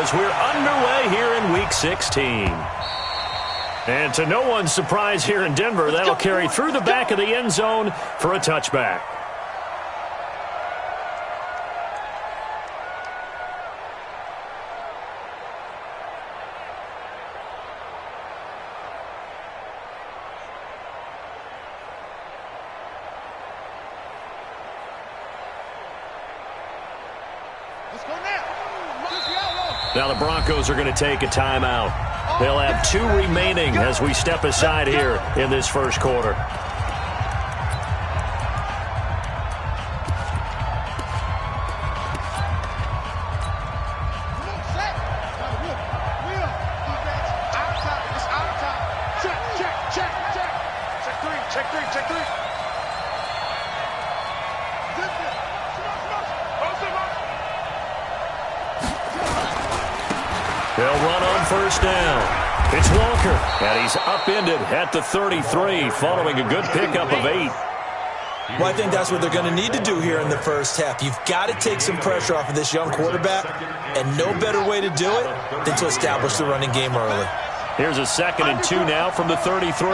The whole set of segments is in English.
as we're underway here in Week 16. And to no one's surprise here in Denver, that'll carry through the back of the end zone for a touchback. Now the Broncos are going to take a timeout. They'll have 2 remaining as we step aside here in this first quarter. They'll run on first down. It's Walker, and he's upended at the 33 following a good pickup of 8. Well, I think that's what they're going to need to do here in the first half. You've got to take some pressure off of this young quarterback, and no better way to do it than to establish the running game early. Here's a 2nd and 2 now from the 33.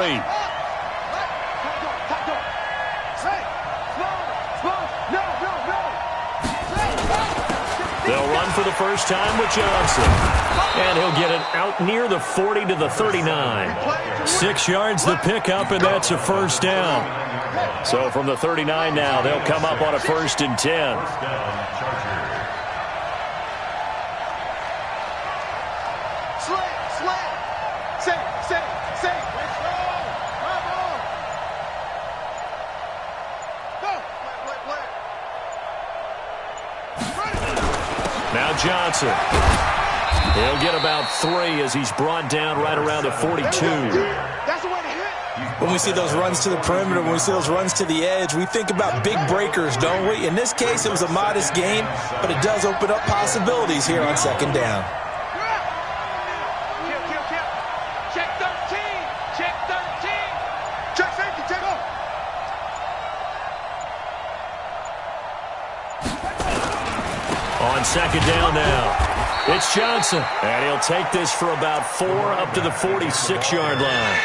They'll run for the first time with Johnson. And he'll get it out near the 40 to the 39. 6 yards the pickup, and that's a first down. So from the 39 now, they'll come up on a 1st and 10. Now Johnson. He'll get about 3 as he's brought down right around the 42. When we see those runs to the perimeter, when we see those runs to the edge, we think about big breakers, don't we? In this case, it was a modest gain, but it does open up possibilities here on 2nd down. Check 13. Check 13. Check safety. Take off. On 2nd down now. It's Johnson, and he'll take this for about 4 up to the 46-yard line.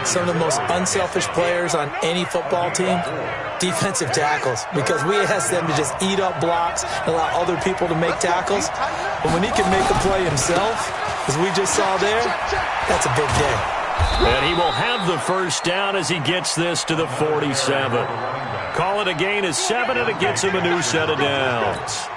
Some of the most unselfish players on any football team, defensive tackles, because we ask them to just eat up blocks and allow other people to make tackles. But when he can make a play himself, as we just saw there, that's a big day. And he will have the first down as he gets this to the 47. Call it a gain of 7, and it gets him a new set of downs.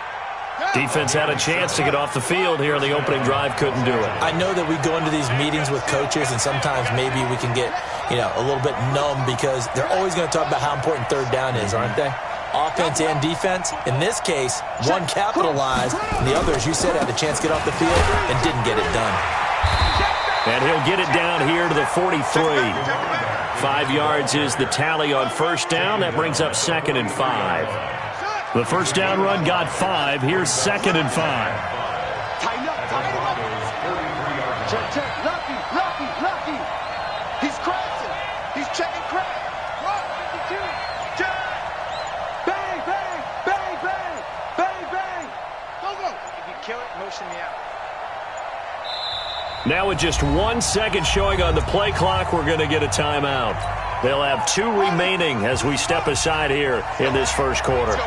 Defense had a chance to get off the field here on the opening drive, couldn't do it. I know that we go into these meetings with coaches, and sometimes maybe we can get, a little bit numb because they're always going to talk about how important 3rd down is, aren't they? Offense and defense. In this case, one capitalized, and the other, as you said, had a chance to get off the field and didn't get it done. And he'll get it down here to the 43. 5 yards is the tally on first down. That brings up 2nd and 5. The first down run got 5. Here's 2nd and 5. Tighten up. Check. Lucky. He's crashing. He's checking crack. 52. Check. Bang. Go. If you kill it, motion me out. Now with just 1 second showing on the play clock, we're going to get a timeout. They'll have 2 remaining as we step aside here in this first quarter.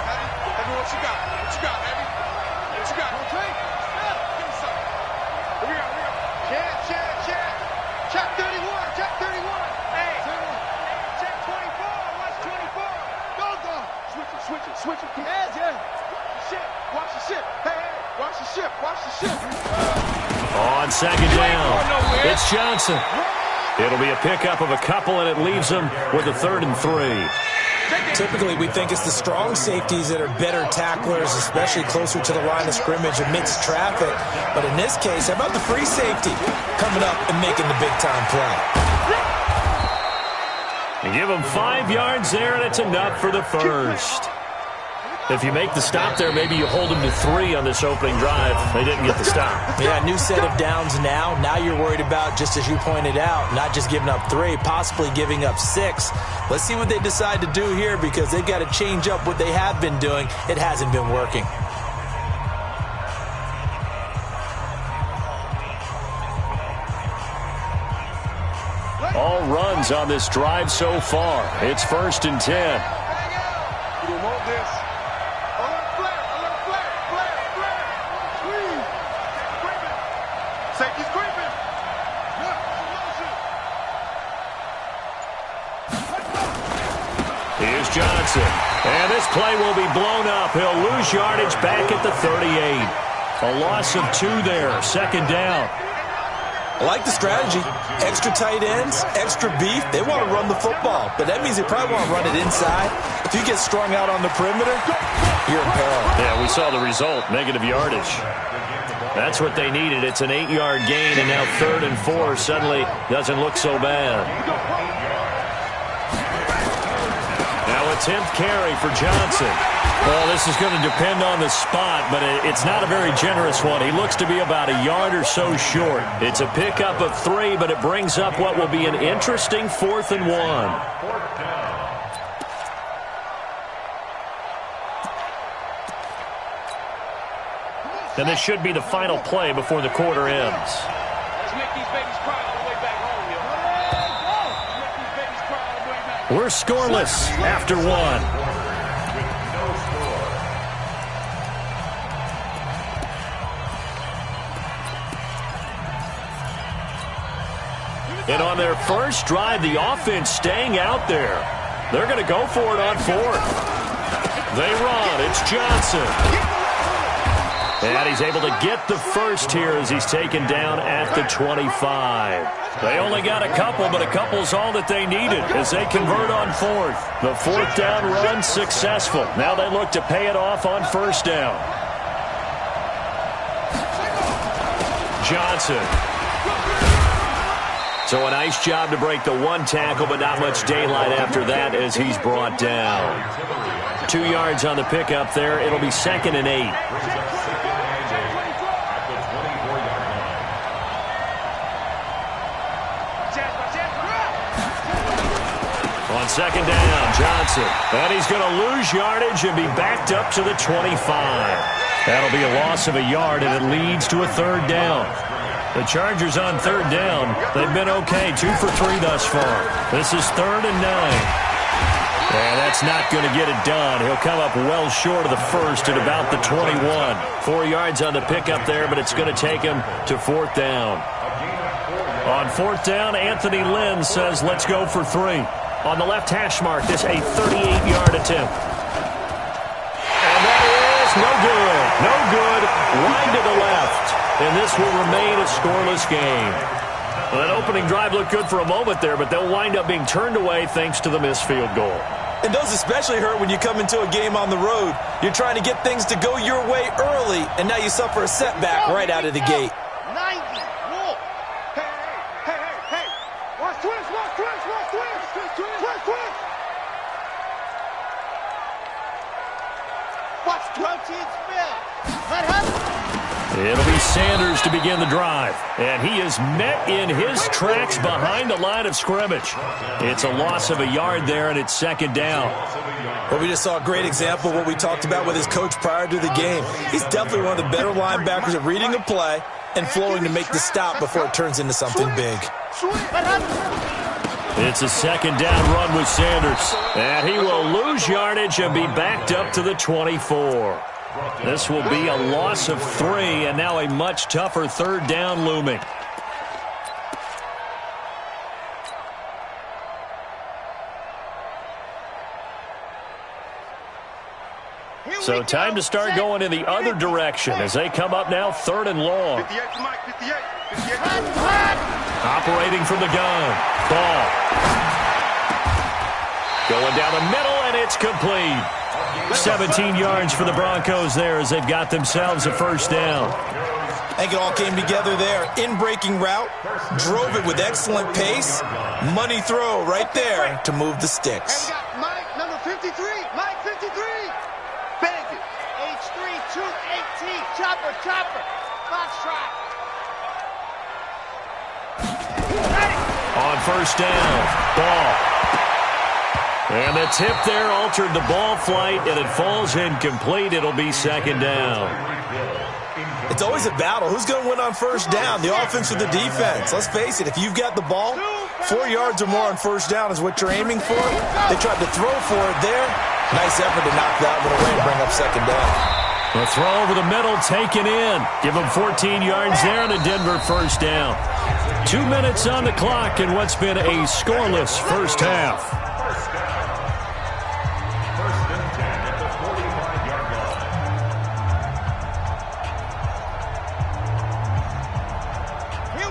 What you got, baby? What you got? Okay. Give me something. Here we go. Check 31. Hey. Check 24. Watch 24. Go. Switch it. Hands, yeah. Watch the ship. Hey. Watch the ship. On 2nd down, it's Johnson. It'll be a pickup of a couple, and it leaves them with a 3rd and 3. Typically, we think it's the strong safeties that are better tacklers, especially closer to the line of scrimmage amidst traffic. But in this case, how about the free safety coming up and making the big-time play? You give them 5 yards there, and it's enough for the first. If you make the stop there, maybe you hold them to 3 on this opening drive. They didn't get the stop. Yeah, new set of downs now. Now you're worried about, just as you pointed out, not just giving up 3, possibly giving up 6. Let's see what they decide to do here because they've got to change up what they have been doing. It hasn't been working. all runs on this drive so far. It's 1st and 10. You don't want this. Alert flare, alert flare, flare, flare. Squeeze. Creeping. Safety's creeping. Here's Johnson. And this play will be blown up. He'll lose yardage back at the 38. A loss of 2 there. 2nd down. I like the strategy. Extra tight ends, extra beef. They want to run the football, but that means they probably want to run it inside. If you get strung out on the perimeter, you're in peril. Yeah, we saw the result, negative yardage. That's what they needed. It's an 8-yard gain, and now 3rd and 4 suddenly doesn't look so bad. Now a 10th carry for Johnson. Well, this is going to depend on the spot, but it's not a very generous one. He looks to be about a yard or so short. It's a pickup of 3, but it brings up what will be an interesting 4th and 1. And this should be the final play before the quarter ends. Let's make these babies cry all the way back home, yo. Make these babies cry all the way back. We're scoreless after 1. And on their first drive, the offense staying out there. They're going to go for it on 4th. They run. It's Johnson. And he's able to get the first here as he's taken down at the 25. They only got a couple, but a couple's all that they needed as they convert on 4th. The 4th down run successful. Now they look to pay it off on 1st down. Johnson. So a nice job to break the 1 tackle, but not much daylight after that as he's brought down. 2 yards on the pickup there. It'll be 2nd and 8. On 2nd down, Johnson. And he's going to lose yardage and be backed up to the 25. That'll be a loss of a yard, and it leads to a 3rd down. The Chargers on 3rd down. They've been okay, 2 for 3 thus far. This is 3rd and 9. And that's not going to get it done. He'll come up well short of the 1st at about the 21. 4 yards on the pickup there, but it's going to take him to 4th down. On 4th down, Anthony Lynn says, let's go for 3. On the left hash mark, this a 38-yard attempt. And that is no good. No good. Wide to the left. And this will remain a scoreless game. Well, that opening drive looked good for a moment there, but they'll wind up being turned away thanks to the missed field goal. And those especially hurt when you come into a game on the road. You're trying to get things to go your way early, and now you suffer a setback right out of the gate. 90. Whoa. Hey. Watch twist. Watch protein spill. What happened? It'll be Sanders to begin the drive. And he is met in his tracks behind the line of scrimmage. It's a loss of a yard there, and it's 2nd down. Well, we just saw a great example of what we talked about with his coach prior to the game. He's definitely one of the better linebackers at reading a play and flowing to make the stop before it turns into something big. It's a 2nd down run with Sanders. And he will lose yardage and be backed up to the 24. This will be a loss of 3, and now a much tougher 3rd down looming. So time to start going in the other direction as they come up now 3rd and long. 58 to Mike, 58. Operating from the gun. Ball. Going down the middle, and it's complete. 17 yards for the Broncos there as they've got themselves a 1st down. I think it all came together there. In-breaking route, drove it with excellent pace. Money throw right there to move the sticks. And got Mike, number 53. Mike, 53. Bang it. H3, 218. Chopper. Box trot. On 1st down, Ball. And the tip there altered the ball flight, and it falls incomplete. It'll be 2nd down. It's always a battle. Who's going to win on 1st down, the offense or the defense? Let's face it, if you've got the ball, 4 yards or more on first down is what you're aiming for. They tried to throw for it there. Nice effort to knock that one away and bring up second down. The throw over the middle taken in. Give them 14 yards there and a Denver first down. 2 minutes on the clock in what's been a scoreless first half.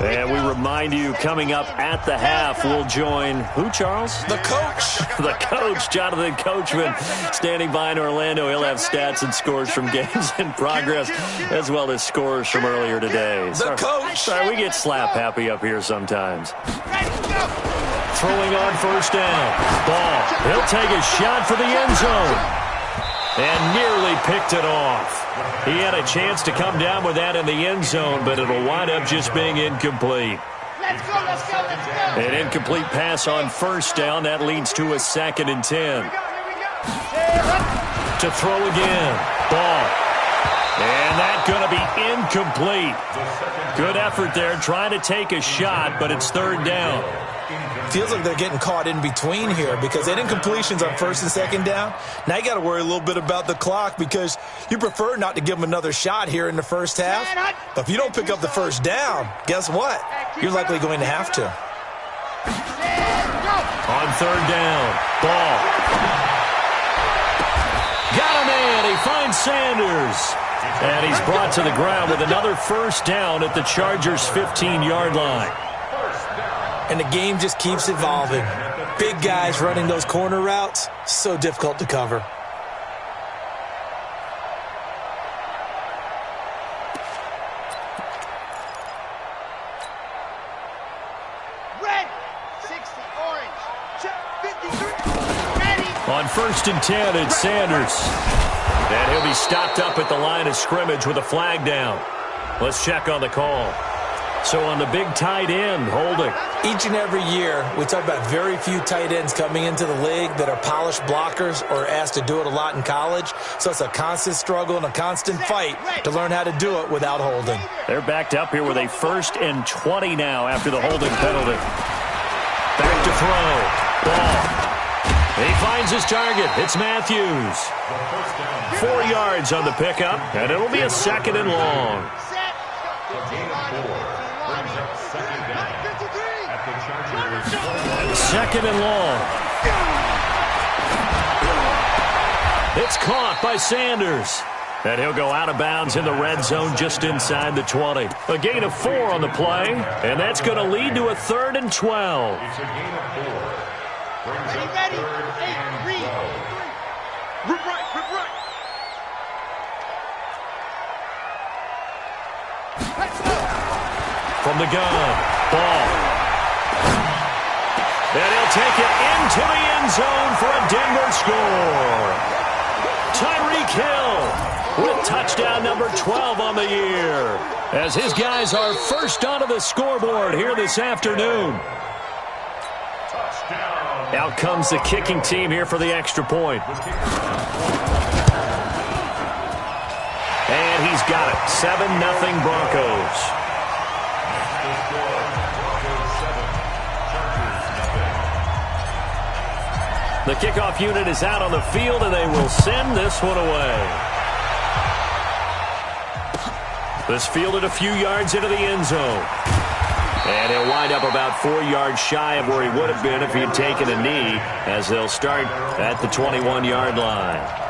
And we remind you, coming up at the half, we'll join who, Charles? The coach. The coach, Jonathan Coachman, standing by in Orlando. He'll have stats and scores from games in progress, as well as scores from earlier today. The coach. Sorry, we get slap happy up here sometimes. Throwing on first down. Ball. He'll take a shot for the end zone. And nearly picked it off. He had a chance to come down with that in the end zone, but it'll wind up just being incomplete. Let's go, let's go, let's go. An incomplete pass on first down. That leads to a 2nd and 10. To throw again. Ball. And that's going to be incomplete. Good effort there, trying to take a shot, but it's 3rd down. Feels like they're getting caught in between here because they had incompletions on 1st and 2nd down. Now you got to worry a little bit about the clock because you prefer not to give them another shot here in the first half. But if you don't pick up the first down, guess what? You're likely going to have to. On 3rd down, Ball. Got a man. He finds Sanders. And he's brought to the ground with another first down at the Chargers' 15-yard line. And the game just keeps evolving. Big guys running those corner routes, so difficult to cover. Red, 60, orange, check, 53, ready. On 1st and 10, it's Sanders. And he'll be stopped up at the line of scrimmage with a flag down. Let's check on the call. So on the big tight end, holding. Each and every year, we talk about very few tight ends coming into the league that are polished blockers or asked to do it a lot in college. So it's a constant struggle and a constant fight to learn how to do it without holding. They're backed up here with a 1st and 20 now after the holding penalty. Back to throw. Ball. He finds his target. It's Matthews. 4 yards on the pickup, and it'll be a 2nd and long. 2nd and long. It's caught by Sanders. And he'll go out of bounds in the red zone just inside the 20. A gain of 4 on the play, and that's going to lead to a 3rd and 12. Ready, ready, 8, read. Rip right, rip right. Let's go. From the gun, Ball. And he'll take it into the end zone for a Denver score. Tyreek Hill with touchdown number 12 on the year, as his guys are first onto the scoreboard here this afternoon. Out comes the kicking team here for the extra point. And he's got it. 7-0 Broncos. The kickoff unit is out on the field, and they will send this one away. This fielded a few yards into the end zone. And he'll wind up about 4 yards shy of where he would have been if he had taken a knee, as they'll start at the 21-yard line.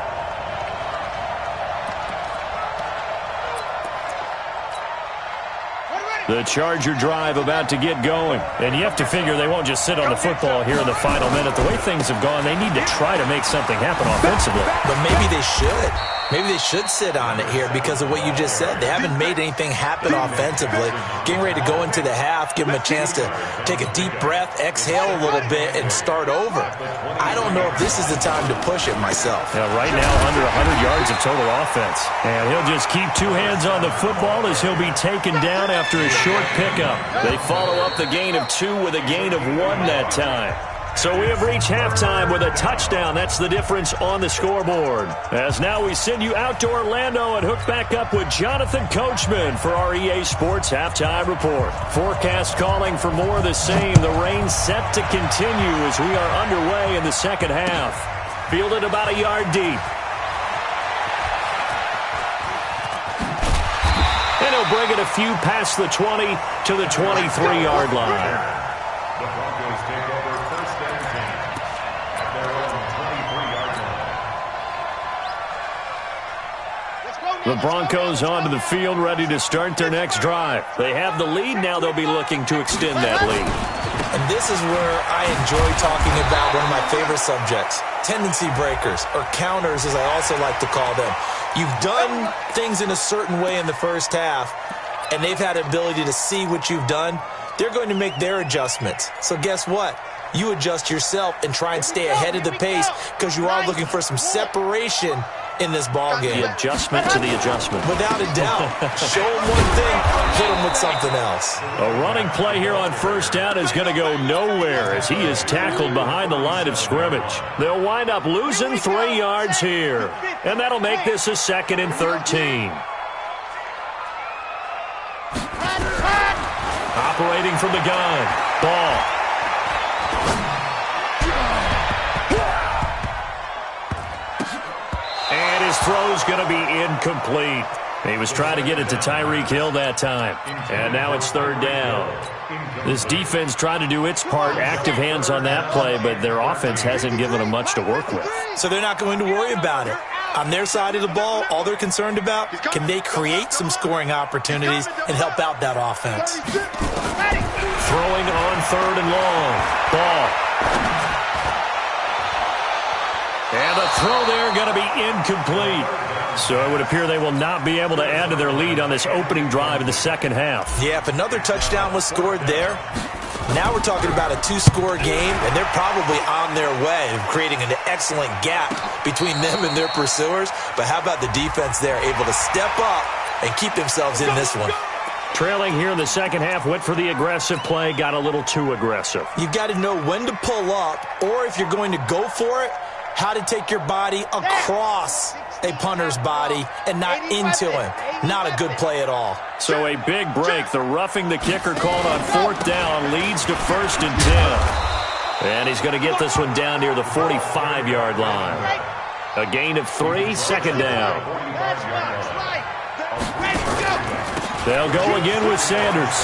The Charger drive about to get going. And you have to figure they won't just sit on the football here in the final minute. The way things have gone, they need to try to make something happen offensively. But maybe they should. Maybe they should sit on it here because of what you just said. They haven't made anything happen offensively. Getting ready to go into the half, give them a chance to take a deep breath, exhale a little bit, and start over. I don't know if this is the time to push it myself. Yeah, right now, under 100 yards of total offense. And he'll just keep 2 hands on the football as he'll be taken down after a short pickup. They follow up the gain of 2 with a gain of 1 that time. So we have reached halftime with a touchdown. That's the difference on the scoreboard. As now we send you out to Orlando and hook back up with Jonathan Coachman for our EA Sports Halftime Report. Forecast calling for more of the same. The rain set to continue as we are underway in the second half. Fielded about a yard deep. And he'll bring it a few past the 20 to the 23-yard line. The Broncos onto the field, ready to start their next drive. They have the lead. Now they'll be looking to extend that lead. And this is where I enjoy talking about one of my favorite subjects, tendency breakers, or counters as I also like to call them. You've done things in a certain way in the first half, and they've had the ability to see what you've done. They're going to make their adjustments. So guess what? You adjust yourself and try and stay ahead of the pace because you are looking for some separation in this ball game. The adjustment to the adjustment. Without a doubt. Show them one thing, hit them with something else. A running play here on first down is going to go nowhere as he is tackled behind the line of scrimmage. They'll wind up losing 3 yards here. And that'll make this a 2nd and 13. Operating from the gun. Ball. And his throw's going to be incomplete. He was trying to get it to Tyreek Hill that time. And now it's 3rd down. This defense tried to do its part, active hands on that play, but their offense hasn't given them much to work with. So they're not going to worry about it. On their side of the ball, all they're concerned about, can they create some scoring opportunities and help out that offense? Throwing on 3rd and long. Ball. And the throw there going to be incomplete. So it would appear they will not be able to add to their lead on this opening drive in the second half. Yeah, if another touchdown was scored there, now we're talking about a 2-score game, and they're probably on their way of creating an excellent gap between them and their pursuers. But how about the defense there, able to step up and keep themselves in this one? Trailing here in the second half, went for the aggressive play, got a little too aggressive. You've got to know when to pull up, or if you're going to go for it, how to take your body across a punter's body and not into him. Not a good play at all. So a big break. The roughing the kicker called on 4th down leads to 1st and 10. And he's going to get this one down near the 45-yard line. A gain of 3, 2nd down. They'll go again with Sanders.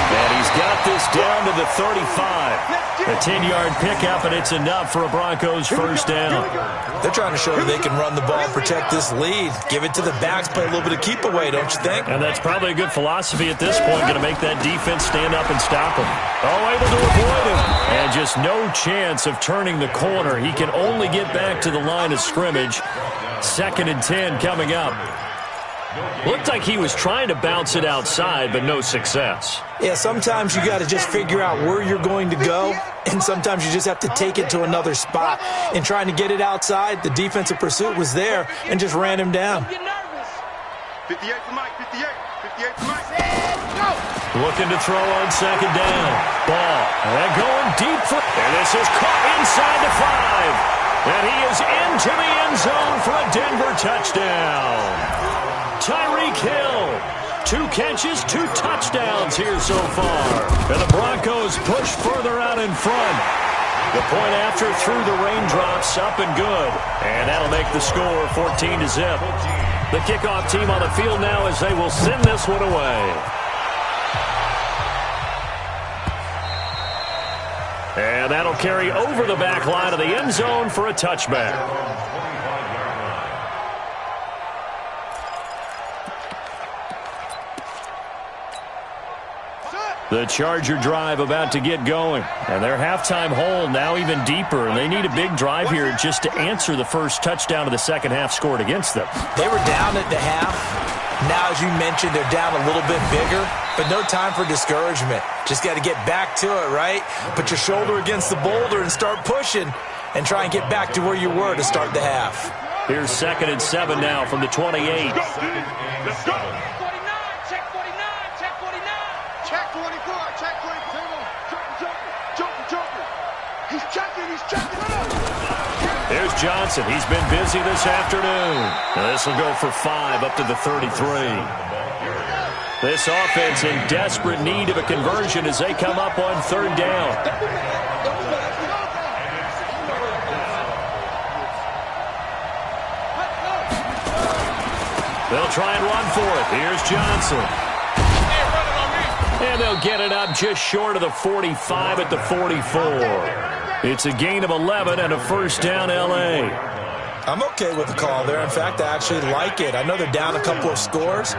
And he's got this down to the 35. A 10-yard pickup, and it's enough for a Broncos 1st down. They're trying to show they can run the ball and protect this lead. Give it to the backs, play a little bit of keep away, don't you think? And that's probably a good philosophy at this point, going to make that defense stand up and stop him. Oh, able to avoid him. And just no chance of turning the corner. He can only get back to the line of scrimmage. 2nd and 10 coming up. Looked like he was trying to bounce it outside, but no success. Yeah, sometimes you got to just figure out where you're going to go, and sometimes you just have to take it to another spot. And trying to get it outside, the defensive pursuit was there and just ran him down. 58 for Mike, 58. 58 for Mike. Looking to throw on 2nd down. Ball. And going deep for... And this is caught inside the 5. And he is into the end zone for a Denver touchdown. Tyreek Hill, 2 catches, 2 touchdowns here so far. And the Broncos push further out in front. The point after through the raindrops, up and good. And that'll make the score 14-0. The kickoff team on the field now as they will send this one away. And that'll carry over the back line of the end zone for a touchback. The Charger drive about to get going. And their halftime hole now even deeper. And they need a big drive here just to answer the first touchdown of the second half scored against them. They were down at the half. Now, as you mentioned, they're down a little bit bigger. But no time for discouragement. Just got to get back to it, right? Put your shoulder against the boulder and start pushing. And try and get back to where you were to start the half. Here's 2nd and 7 now from the 28. Let's go. Check 44, check 44. Jumper. Here's Johnson. He's been busy this afternoon. Now this will go for 5 up to the 33. This offense in desperate need of a conversion as they come up on 3rd down. They'll try and run for it. Here's Johnson. And they'll get it up just short of the 45 at the 44. It's a gain of 11 and a 1st down, L.A. I'm okay with the call there. In fact, I actually like it. I know they're down a couple of scores,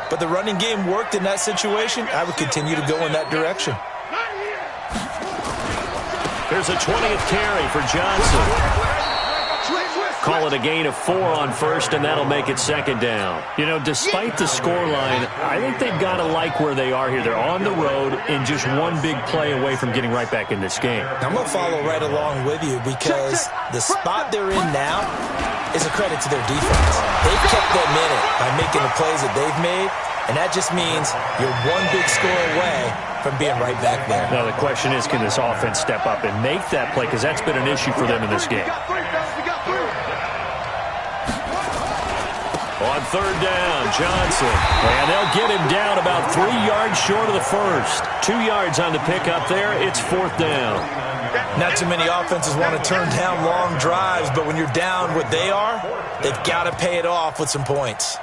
but the running game worked in that situation. I would continue to go in that direction. Here's a 20th carry for Johnson. Call it a gain of 4 on 1st, and that'll make it 2nd down. You know, despite the scoreline, I think they've got to like where they are here. They're on the road and just one big play away from getting right back in this game. I'm going to follow right along with you because the spot they're in now is a credit to their defense. They've kept them in it by making the plays that they've made, and that just means you're one big score away from being right back there. Now, the question is, can this offense step up and make that play? Because that's been an issue for them in this game. On 3rd down, Johnson. And they'll get him down about 3 yards short of the 1st. 2 yards on the pickup there. It's 4th down. Not too many offenses want to turn down long drives, but when you're down what they are, they've got to pay it off with some points.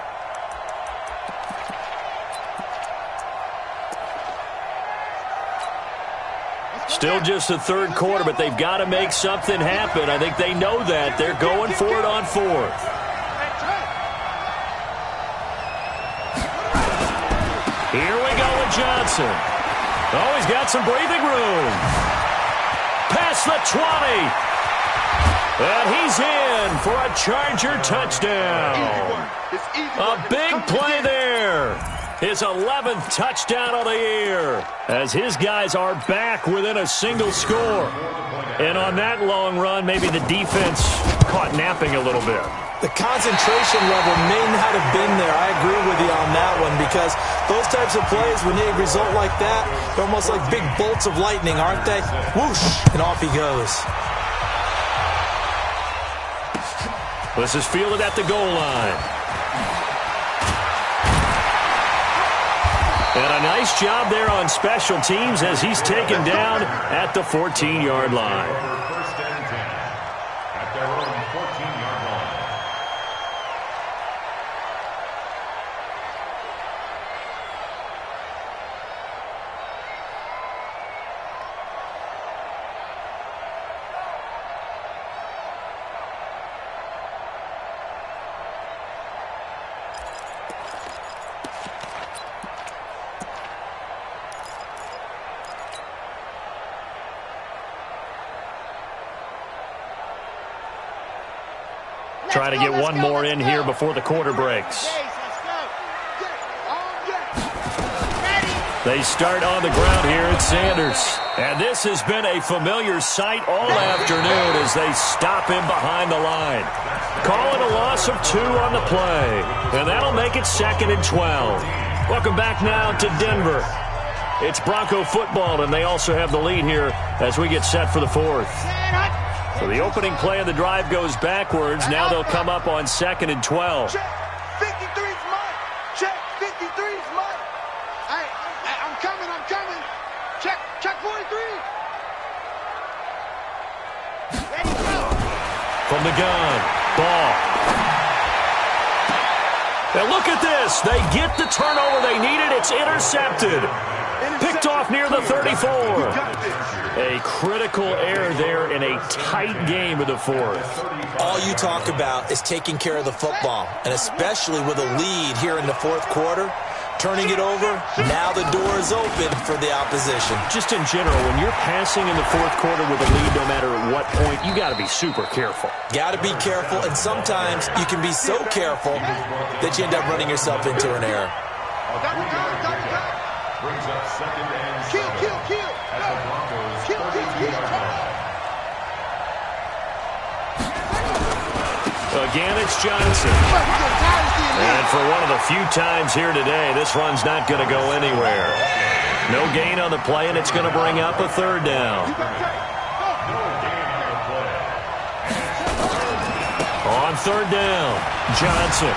Still just the 3rd quarter, but they've got to make something happen. I think they know that. They're going for it on 4th. Here we go with Johnson. Oh, he's got some breathing room. Past the 20. And he's in for a Charger touchdown. A big play there. His 11th touchdown of the year as his guys are back within a single score. And on that long run, maybe the defense caught napping a little bit. The concentration level may not have been there. I agree with you on that one because those types of plays, when they result like that, they're almost like big bolts of lightning, aren't they? Whoosh, and off he goes. This is fielded at the goal line. And a nice job there on special teams as he's taken down at the 14-yard line. Try to get one more in here before the quarter breaks. They start on the ground here at Sanders. And this has been a familiar sight all afternoon as they stop him behind the line. Calling a loss of 2 on the play. And that'll make it 2nd and 12. Welcome back now to Denver. It's Bronco football, and they also have the lead here as we get set for the 4th. So the opening play of the drive goes backwards. Now they'll come up on 2nd and 12. Check 53's mine. Check 53's mine. I'm coming. Check 43. Ready, go. From the gun, ball. Now look at this. They get the turnover they needed. It's intercepted. Picked off near the 34. A critical error there in a tight game of the 4th. All you talk about is taking care of the football, and especially with a lead here in the 4th quarter, turning it over, now the door is open for the opposition. Just in general, when you're passing in the 4th quarter with a lead, no matter at what point, you got to be super careful. Got to be careful, and sometimes you can be so careful that you end up running yourself into an error. Brings up 2nd and 7. Kill. As the Broncos Again, it's Johnson. And for one of the few times here today, this run's not going to go anywhere. No gain on the play, and it's going to bring up a 3rd down. On third down, Johnson.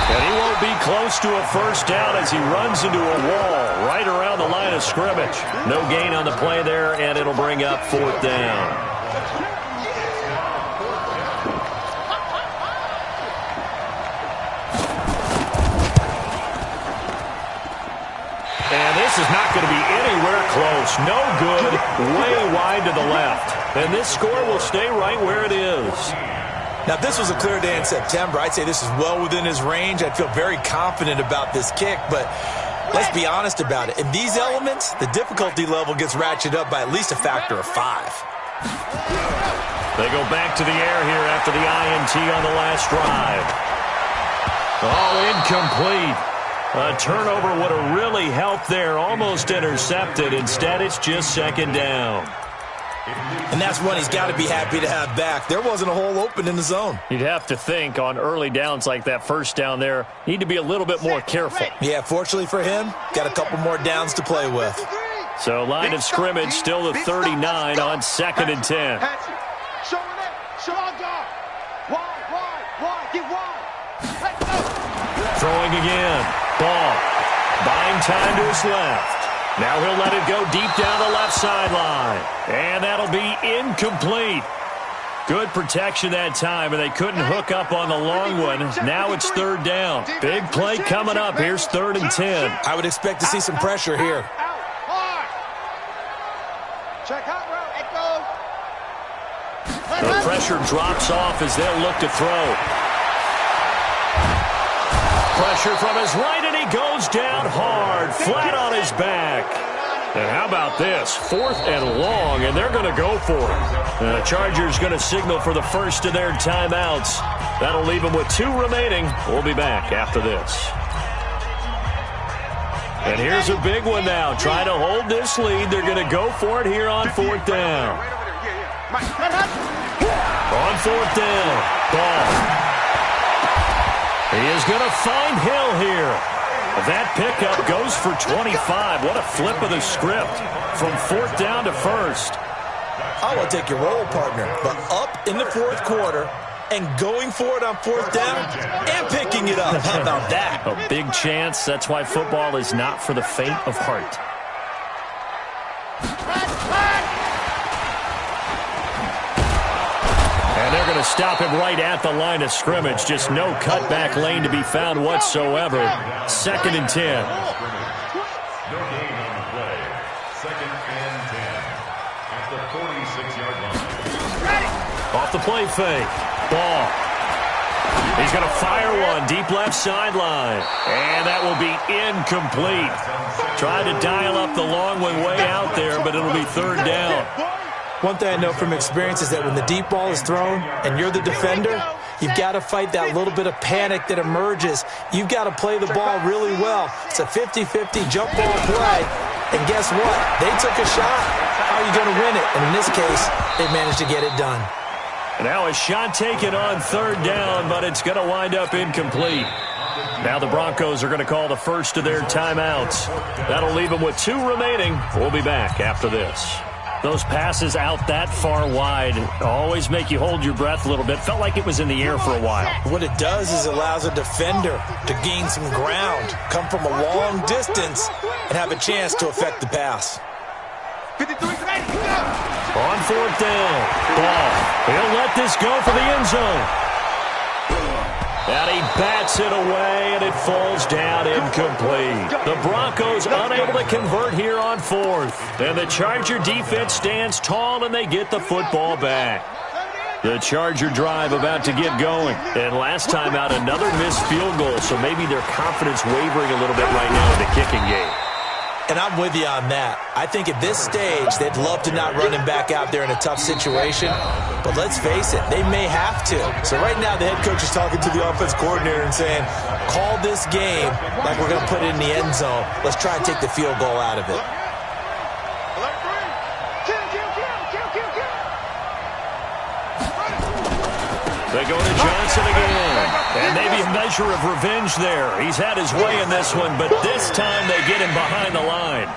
And he won't be close to a first down as he runs into a wall right around the line of scrimmage. No gain on the play there, and it'll bring up fourth down. And this is not going to be anywhere close. No good, way wide to the left. And this score will stay right where it is. Now, if this was a clear day in September, I'd say this is well within his range. I'd feel very confident about this kick, but let's be honest about it. In these elements, the difficulty level gets ratcheted up by at least a factor of 5. They go back to the air here after the INT on the last drive. Oh, incomplete. A turnover would have really helped there. Almost intercepted. Instead, it's just second down. And that's one he's got to be happy to have back. There wasn't a hole open in the zone. You'd have to think on early downs like that first down there, need to be a little bit more careful. Yeah, fortunately for him, got a couple more downs to play with. So line of scrimmage still at 39 on 2nd and 10. Throwing again. Ball. Buying time to his left. Now he'll let it go deep down the left sideline. And that'll be incomplete. Good protection that time, and they couldn't hook up on the long one. Now it's third down. Big play coming up. Here's 3rd and 10. I would expect to see some pressure here. The pressure drops off as they'll look to throw. Pressure from his right, and he goes down hard, flat on his back. And how about this? 4th and long, and they're going to go for it. The Chargers going to signal for the first of their timeouts. That'll leave them with 2 remaining. We'll be back after this. And here's a big one now. Trying to hold this lead. They're going to go for it here on 4th down. On 4th down, Ball. He is going to find Hill here. That pickup goes for 25. What a flip of the script from 4th down to 1st. I will take your role, partner, but up in the 4th quarter and going for it on 4th down and picking it up. How about that? A big chance. That's why football is not for the faint of heart. And they're going to stop him right at the line of scrimmage. Just no cutback lane to be found whatsoever. 2nd and 10. No gain on the play. 2nd and 10 at the 46-yard line. Off the play fake. Ball. He's going to fire one deep left sideline. And that will be incomplete. Tried to dial up the long one way out there, but it'll be 3rd down. One thing I know from experience is that when the deep ball is thrown and you're the defender, you've got to fight that little bit of panic that emerges. You've got to play the ball really well. It's a 50-50 jump ball play. And guess what? They took a shot. How are you going to win it? And in this case, they managed to get it done. Now a shot taken on 3rd down, but it's going to wind up incomplete. Now the Broncos are going to call the first of their timeouts. That'll leave them with 2 remaining. We'll be back after this. Those passes out that far wide always make you hold your breath a little bit. Felt like it was in the air for a while. What it does is allows a defender to gain some ground, come from a long distance, and have a chance to affect the pass. On 4th down, Ball. He'll let this go for the end zone. And he bats it away, and it falls down incomplete. The Broncos unable to convert here on 4th. And the Charger defense stands tall, and they get the football back. The Charger drive about to get going. And last time out, another missed field goal, so maybe their confidence wavering a little bit right now in the kicking game. And I'm with you on that. I think at this stage, they'd love to not run him back out there in a tough situation. But let's face it, they may have to. So right now, the head coach is talking to the offense coordinator and saying, call this game like we're going to put it in the end zone. Let's try and take the field goal out of it. They go to Johnson again. And maybe a measure of revenge there. He's had his way in this one, but this time they get him behind the line.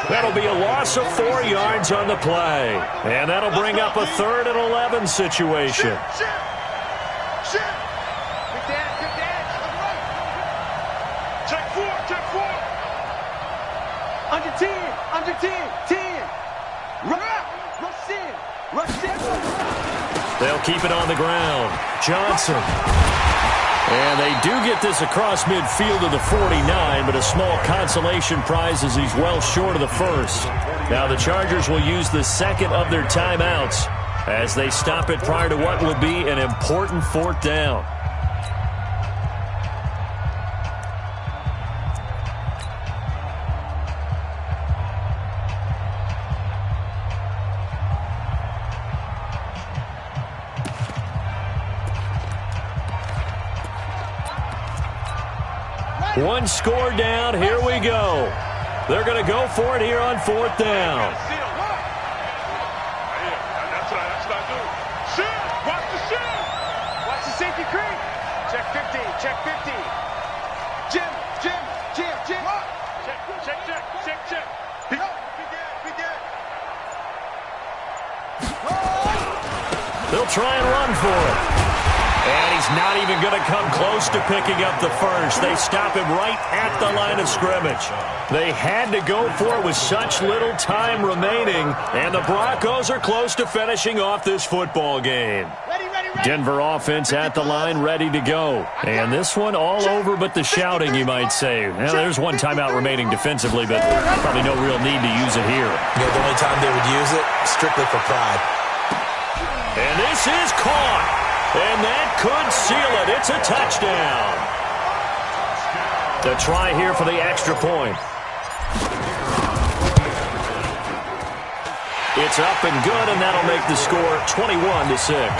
That'll be a loss of 4 yards on the play. And that'll bring up a 3rd and 11 situation. Under 10. Rush in. They'll keep it on the ground. Johnson. And they do get this across midfield to the 49, but a small consolation prize as he's well short of the first. Now the Chargers will use the second of their timeouts as they stop it prior to what would be an important 4th down. One score down. Here we go. They're going to go for it here on 4th down. That's what I do. Shoot! Watch the shoot! Watch the safety creep. Check 50. Jim. Check. They'll try and run for it. And he's not even going to come close to picking up the first. They stop him right at the line of scrimmage. They had to go for it with such little time remaining, and the Broncos are close to finishing off this football game. Denver offense at the line, ready to go. And this one all over but the shouting, you might say. Now, there's one timeout remaining defensively, but probably no real need to use it here. Yeah, the only time they would use it, strictly for pride. And this is caught. And that could seal it. It's a touchdown. The try here for the extra point. It's up and good, and that'll make the score 21-6.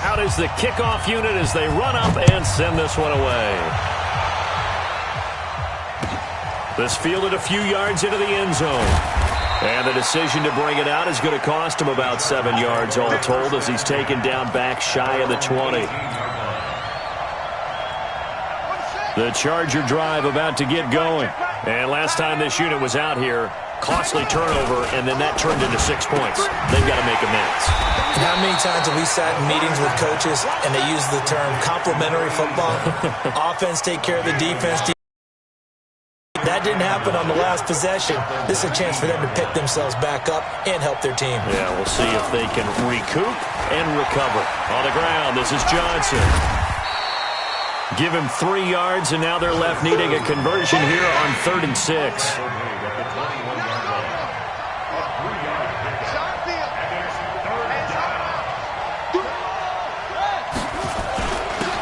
Out is the kickoff unit as they run up and send this one away. This fielded a few yards into the end zone. And the decision to bring it out is going to cost him about 7 yards all told as he's taken down back shy of the 20. The Charger drive about to get going. And last time this unit was out here, costly turnover, and then that turned into 6 points. They've got to make amends. How many times have we sat in meetings with coaches and they use the term complementary football? Offense take care of the defense. That didn't happen on the last possession. This is a chance for them to pick themselves back up and help their team. Yeah, we'll see if they can recoup and recover. On the ground, this is Johnson. Give him 3 yards, and now they're left needing a conversion here on 3rd and 6.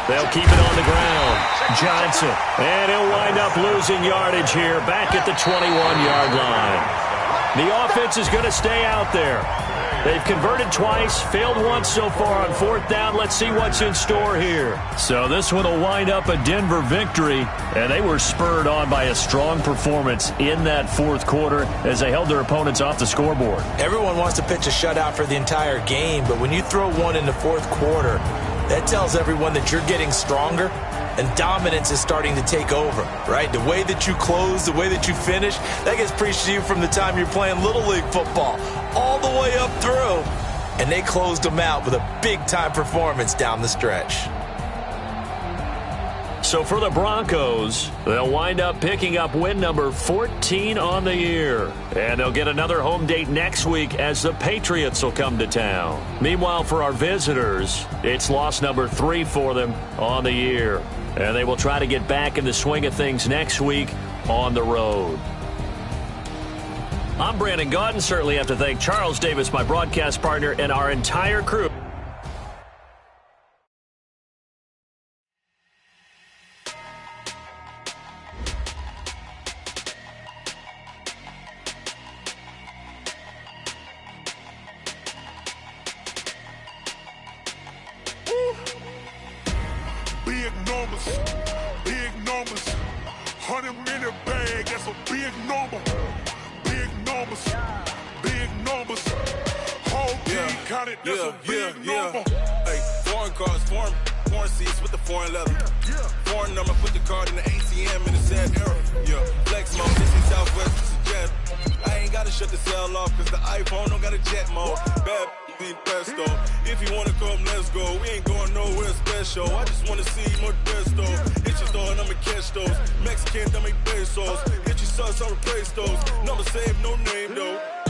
They'll keep it on the ground. Johnson. And he'll wind up losing yardage here back at the 21-yard line. The offense is going to stay out there. They've converted twice, failed once so far on 4th down. Let's see what's in store here. So this one will wind up a Denver victory, and they were spurred on by a strong performance in that 4th quarter as they held their opponents off the scoreboard. Everyone wants to pitch a shutout for the entire game, but when you throw one in the 4th quarter, that tells everyone that you're getting stronger and dominance is starting to take over, right? The way that you close, the way that you finish, that gets preached to you from the time you're playing Little League football all the way up through. And they closed them out with a big-time performance down the stretch. So for the Broncos, they'll wind up picking up win number 14 on the year. And they'll get another home date next week as the Patriots will come to town. Meanwhile, for our visitors, it's loss number 3 for them on the year. And they will try to get back in the swing of things next week on the road. I'm Brandon Gaudin. Certainly have to thank Charles Davis, my broadcast partner, and our entire crew. Big numbers, 100-minute bag, that's a big number. Big numbers, whole team counted, that's a big number. Hey, foreign cars for me. corn seats with the foreign leather. Foreign number, put the card in the ATM in the sad era. Yeah, flex mode, this is Southwest, this is jet. I ain't gotta shut the cell off, cause the iPhone don't got a jet mode. Bad be pesto. If you wanna come, let's go. We ain't going nowhere special. I just wanna see more pesto. Hit your store and I'ma catch those. Mexican, dame pesos. Hit your sauce, I'll replace those. Number saved, no name though.